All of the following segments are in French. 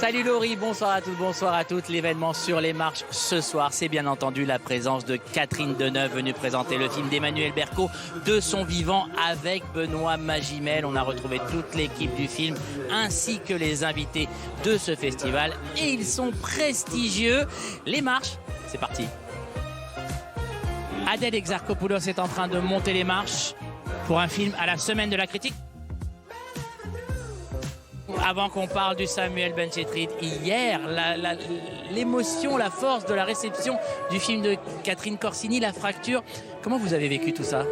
Salut Laurie, bonsoir à tous, bonsoir à toutes. L'événement sur les marches ce soir, c'est bien entendu la présence de Catherine Deneuve, venue présenter le film d'Emmanuel Berco de son vivant avec Benoît Magimel. On a retrouvé toute l'équipe du film ainsi que les invités de ce festival et ils sont prestigieux. Les marches, c'est parti. Adèle Exarchopoulos est en train de monter les marches pour un film à la semaine de la critique. Avant qu'on parle du Samuel Benchetrit, hier, l'émotion, la force de la réception du film de Catherine Corsini, La Fracture. Comment vous avez vécu tout ça?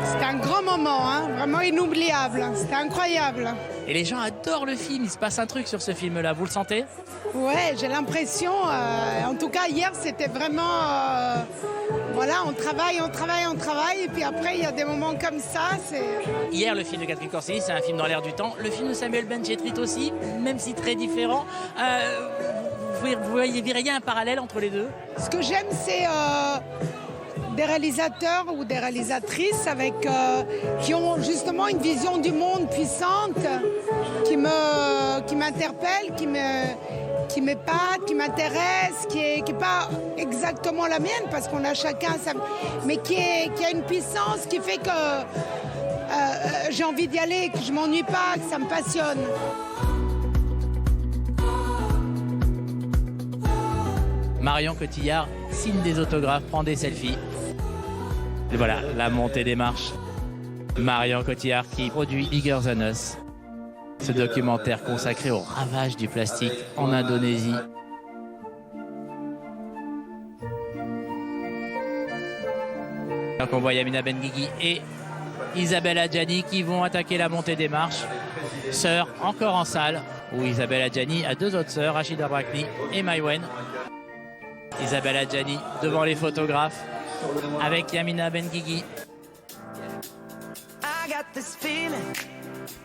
C'était un grand moment, hein, vraiment inoubliable. C'était incroyable. Et les gens adorent le film, il se passe un truc sur ce film-là, vous le sentez? Ouais, j'ai l'impression, en tout cas hier, c'était vraiment... voilà, on travaille, et puis après, il y a des moments comme ça, c'est... Hier, le film de Catherine Corsini, c'est un film dans l'air du temps. Le film de Samuel Benchetrit aussi, même si très différent. Vous verriez un parallèle entre les deux? Ce que j'aime, c'est des réalisateurs ou des réalisatrices qui ont justement une vision du monde puissante, qui m'interpelle, qui m'épate, qui m'intéresse, qui est pas exactement la mienne parce qu'on a chacun sa... mais qui a une puissance qui fait que j'ai envie d'y aller, que je m'ennuie pas, que ça me passionne. Marion Cotillard signe des autographes, prend des selfies. Et voilà, la montée des marches. Marion Cotillard qui produit Bigger Than Us. Ce documentaire consacré au ravage du plastique en Indonésie. Donc on voit Yamina Benguigui et Isabelle Adjani qui vont attaquer la montée des marches. Sœurs encore en salle, où Isabelle Adjani a deux autres sœurs, Rachida Brakni et Maïwen. Isabelle Adjani devant les photographes avec Yamina Benguigui.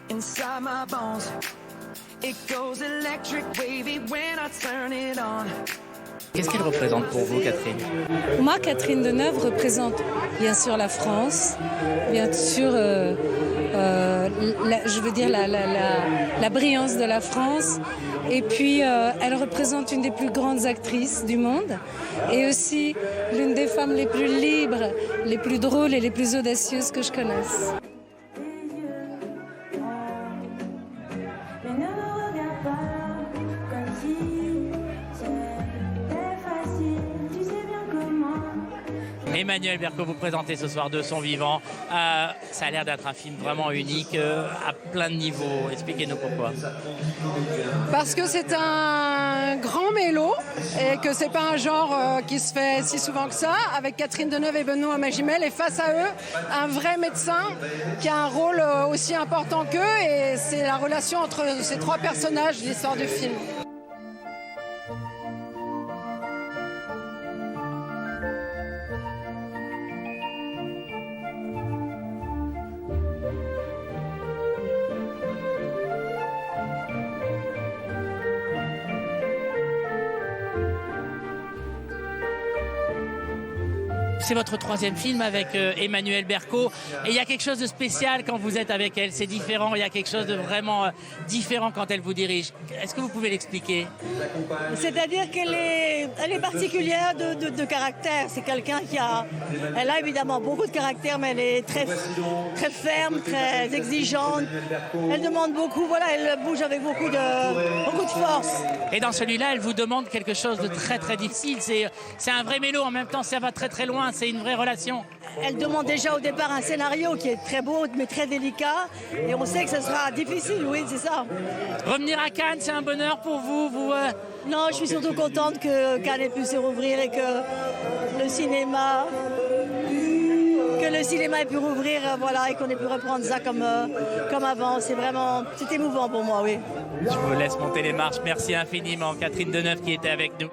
Inside my bones, it goes electric wavy when I turn it on. Qu'est-ce qu'elle représente pour vous, Catherine? Moi, Catherine Deneuve représente bien sûr la France, bien sûr, je veux dire la brillance de la France. Et puis, elle représente une des plus grandes actrices du monde et aussi l'une des femmes les plus libres, les plus drôles et les plus audacieuses que je connaisse. Emmanuel Berco, vous présentez ce soir de son vivant. Ça a l'air d'être un film vraiment unique à plein de niveaux. Expliquez-nous pourquoi. Parce que c'est un grand mélo et que c'est pas un genre qui se fait si souvent que ça. Avec Catherine Deneuve et Benoît Magimel et face à eux, un vrai médecin qui a un rôle aussi important qu'eux et c'est la relation entre ces trois personnages, l'histoire du film. C'est votre troisième film avec Emmanuel Berco et il y a quelque chose de spécial quand vous êtes avec elle, c'est différent, il y a quelque chose de vraiment différent quand elle vous dirige. Est-ce que vous pouvez l'expliquer? C'est-à-dire qu'elle est particulière de caractère, c'est quelqu'un elle a évidemment beaucoup de caractère mais elle est très ferme, très exigeante, elle demande beaucoup, voilà, elle bouge avec beaucoup de force. Et dans celui-là, elle vous demande quelque chose de très très difficile, c'est un vrai mélo, en même temps ça va très très loin. C'est une vraie relation. Elle demande déjà au départ un scénario qui est très beau mais très délicat et on sait que ce sera difficile, oui, c'est ça. Revenir à Cannes, c'est un bonheur pour vous, Non, je suis surtout contente que Cannes ait pu se rouvrir et que le cinéma ait pu rouvrir, voilà, et qu'on ait pu reprendre ça comme avant. C'est émouvant pour moi, oui. Je vous laisse monter les marches. Merci infiniment, Catherine Deneuve qui était avec nous.